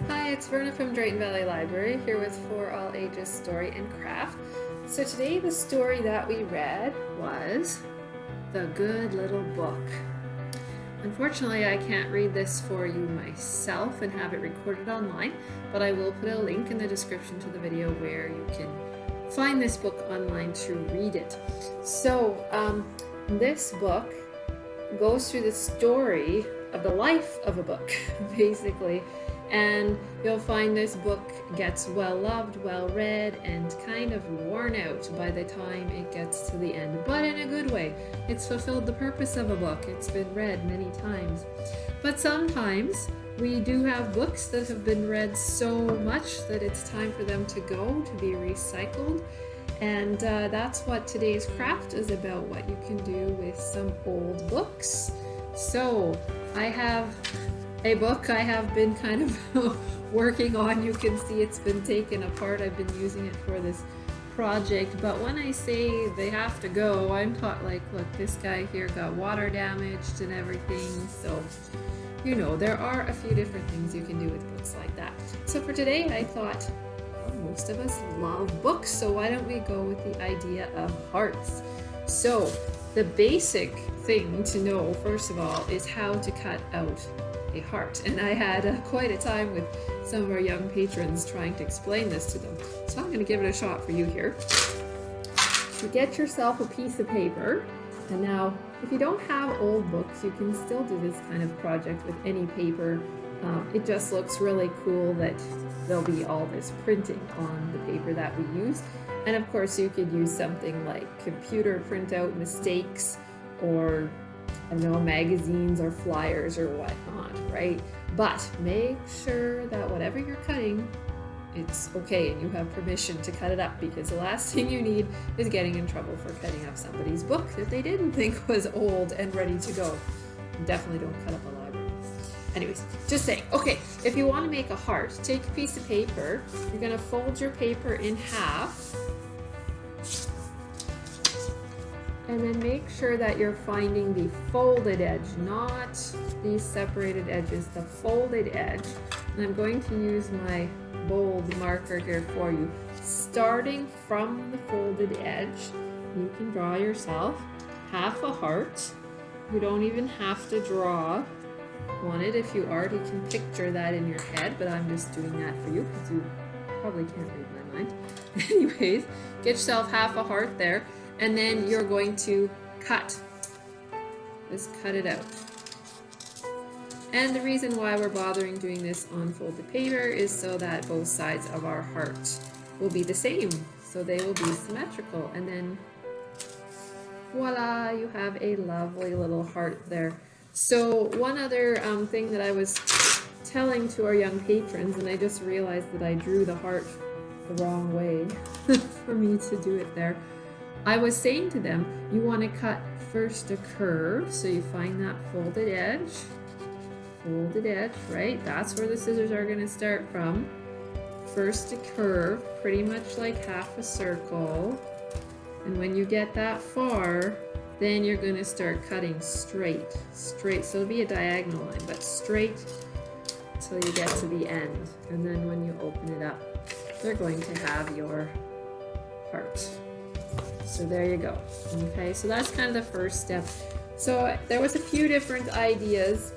Hi, it's Verna from Drayton Valley Library here with For All Ages Story and Craft. So today the story that we read was The Good Little Book. Unfortunately, I can't read this for you myself and have it recorded online, but I will put a link in the description to the video where you can find this book online to read it. So this book goes through the story of the life of a book, basically. And you'll find this book gets well loved, well read, and kind of worn out by the time it gets to the end, but in a good way. It's fulfilled the purpose of a book. It's been read many times. But sometimes we do have books that have been read so much that it's time for them to go, to be recycled. And that's what today's craft is about, what you can do with some old books. So I have a book I have been kind of working on. You can see it's been taken apart. I've been using it for this project, but when I say they have to go, I'm taught like, look, this guy here got water damaged and everything. So, you know, there are a few different things you can do with books like that. So for today, I thought, well, most of us love books, so why don't we go with the idea of hearts? So the basic thing to know, first of all, is how to cut out a heart. And I had quite a time with some of our young patrons trying to explain this to them. So I'm going to give it a shot for you here. You get yourself a piece of paper. And now, if you don't have old books, you can still do this kind of project with any paper. It just looks really cool that there'll be all this printing on the paper that we use. And of course, you could use something like computer printout mistakes, or I don't know, magazines or flyers or whatnot, right? But make sure that whatever you're cutting, it's okay and you have permission to cut it up, because the last thing you need is getting in trouble for cutting up somebody's book that they didn't think was old and ready to go. Definitely don't cut up a library. Anyways, just saying. Okay, if you want to make a heart, take a piece of paper. You're going to fold your paper in half. And then make sure that you're finding the folded edge, not these separated edges, the folded edge. And I'm going to use my bold marker here for you. Starting from the folded edge, you can draw yourself half a heart. You don't even have to draw on it. If you already can picture that in your head, but I'm just doing that for you because you probably can't read my mind. Anyways, get yourself half a heart there. And then you're going to cut. Just cut it out. And the reason why we're bothering doing this on folded paper is so that both sides of our heart will be the same. So they will be symmetrical. And then voila, you have a lovely little heart there. So one other thing that I was telling to our young patrons, and I just realized that I drew the heart the wrong way for me to do it there. I was saying to them, you want to cut first a curve, so you find that folded edge, right? That's where the scissors are going to start from. First a curve, pretty much like half a circle. And when you get that far, then you're going to start cutting straight. So it'll be a diagonal line, but straight till you get to the end. And then when you open it up, they're going to have your heart. So there you go. Okay, so that's kind of the first step. So there was a few different ideas.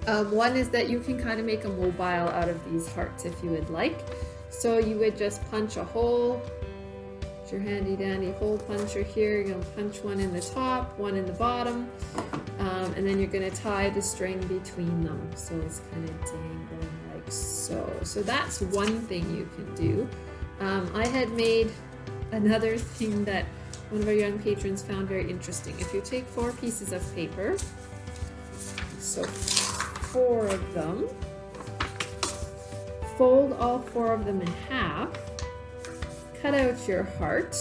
One is that you can kind of make a mobile out of these hearts if you would like. So you would just punch a hole. It's your handy dandy hole puncher here. You're going to punch one in the top, one in the bottom, and then you're going to tie the string between them. So it's kind of dangling like so. So that's one thing you can do. I had made another thing that one of our young patrons found very interesting. If you take 4 pieces of paper, so 4 of them, fold all 4 of them in half, cut out your heart.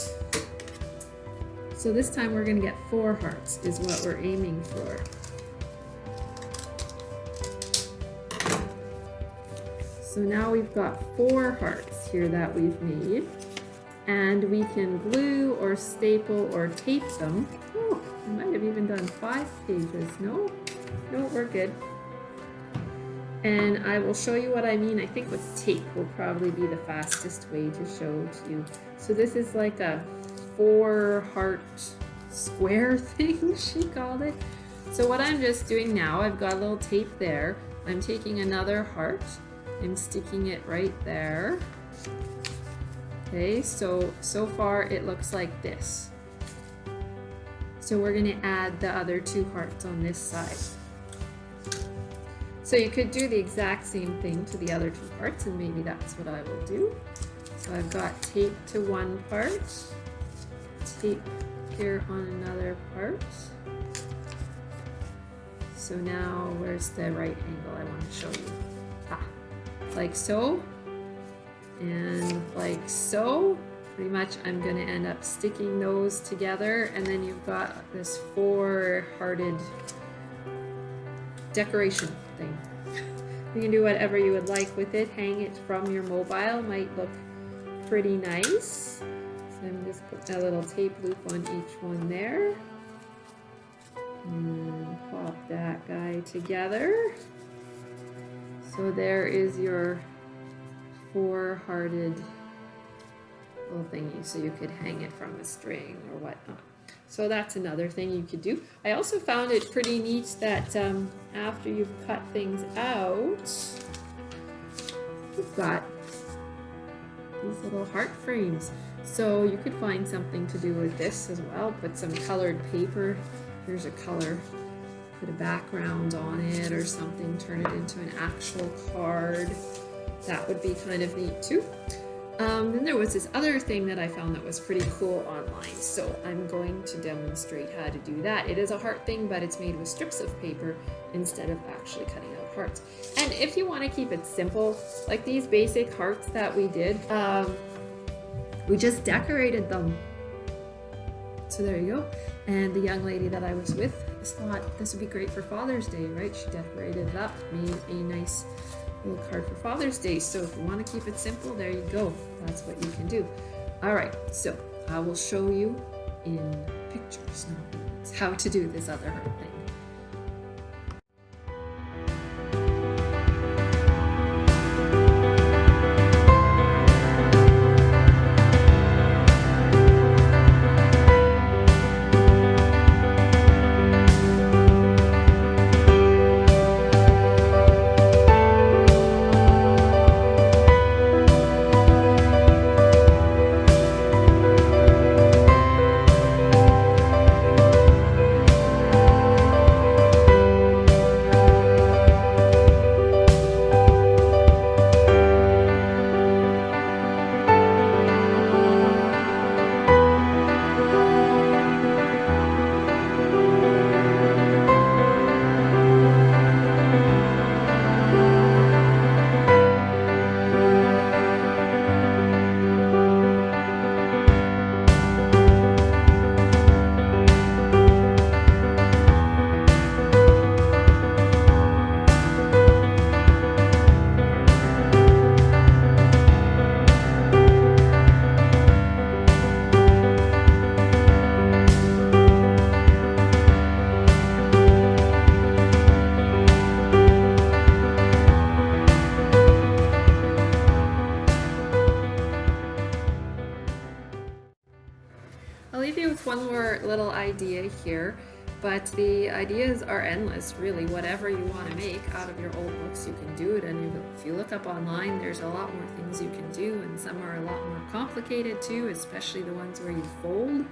So this time we're going to get 4 hearts is what we're aiming for. So now we've got 4 hearts here that we've made. And we can glue or staple or tape them. Oh, I might have even done 5 pages. No, we're good. And I will show you what I mean. I think with tape will probably be the fastest way to show to you. So this is like a 4-heart square thing, she called it. So what I'm just doing now, I've got a little tape there. I'm taking another heart. I'm sticking it right there. Okay, so far it looks like this. So we're gonna add the other 2 hearts on this side. So you could do the exact same thing to the other 2 parts, and maybe that's what I will do. So I've got tape to one part, tape here on another part. So now where's the right angle I want to show you? Like so, and like so. Pretty much I'm going to end up sticking those together, and then you've got this 4-hearted decoration thing. You can do whatever you would like with it. Hang it from your mobile, might look pretty nice. So I'm just putting a little tape loop on each one there. And pop that guy together. So there is your 4-hearted little thingy, so you could hang it from a string or whatnot. So that's another thing you could do. I also found it pretty neat that after you've cut things out, you've got these little heart frames. So you could find something to do with this as well. Put some colored paper. Here's a color. Put a background on it or something. Turn it into an actual card. That would be kind of neat too. Then there was this other thing that I found that was pretty cool online, so I'm going to demonstrate how to do that. It is a heart thing, but it's made with strips of paper instead of actually cutting out hearts. And if you want to keep it simple, like these basic hearts that we did, we just decorated them. So there you go. And the young lady that I was with thought this would be great for Father's Day, right? She decorated it up, made a nice little card for Father's Day. So if you want to keep it simple, there you go. That's what you can do. All right, so I will show you in pictures, not words, how to do this other heart thing. I'll leave you with one more little idea here, but the ideas are endless, really. Whatever you want to make out of your old books, you can do it. And if you look up online, there's a lot more things you can do, and some are a lot more complicated too, especially the ones where you fold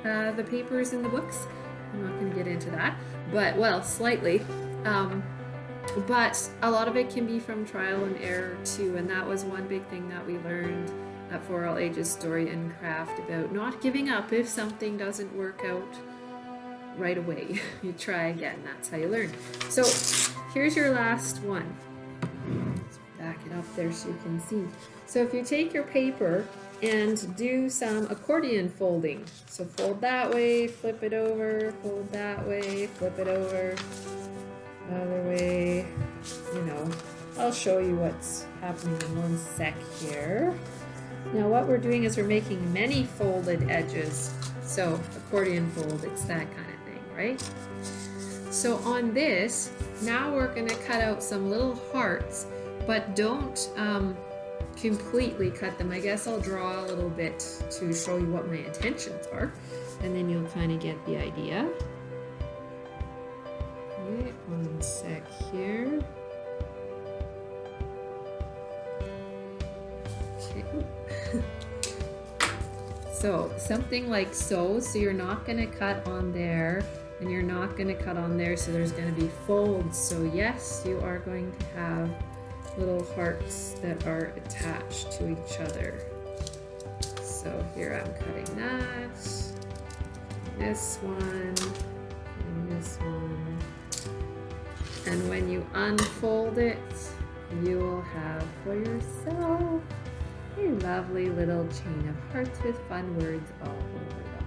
the papers in the books. I'm not going to get into that, but well, slightly. But a lot of it can be from trial and error too, and that was one big thing that we learned at For All Ages Story and Craft, about not giving up if something doesn't work out right away. You try again, that's how you learn. So here's your last one. Let's back it up there so you can see. So if you take your paper and do some accordion folding, so fold that way, flip it over, fold that way, flip it over, other way, you know. I'll show you what's happening in one sec here. Now what we're doing is we're making many folded edges. So accordion fold, it's that kind of thing, right? So on this, now we're going to cut out some little hearts, but don't completely cut them. I guess I'll draw a little bit to show you what my intentions are, and then you'll kind of get the idea. Okay, one sec here. Okay. So something like so you're not going to cut on there, and you're not going to cut on there, so there's going to be folds. So yes, you are going to have little hearts that are attached to each other. So here I'm cutting that, this one, and this one. And when you unfold it, you will have for yourself a lovely little chain of hearts with fun words all over them.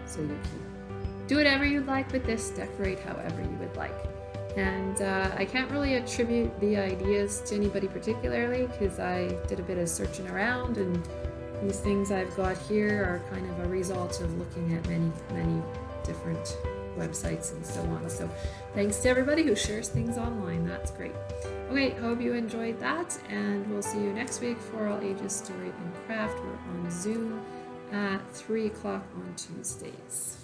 So you can do whatever you'd like with this, decorate however you would like. And I can't really attribute the ideas to anybody particularly, because I did a bit of searching around, and these things I've got here are kind of a result of looking at many different websites and so on. So thanks to everybody who shares things online. That's great. Okay, hope you enjoyed that, and we'll see you next week for All Ages Story and Craft. We're on Zoom at 3 o'clock on Tuesdays.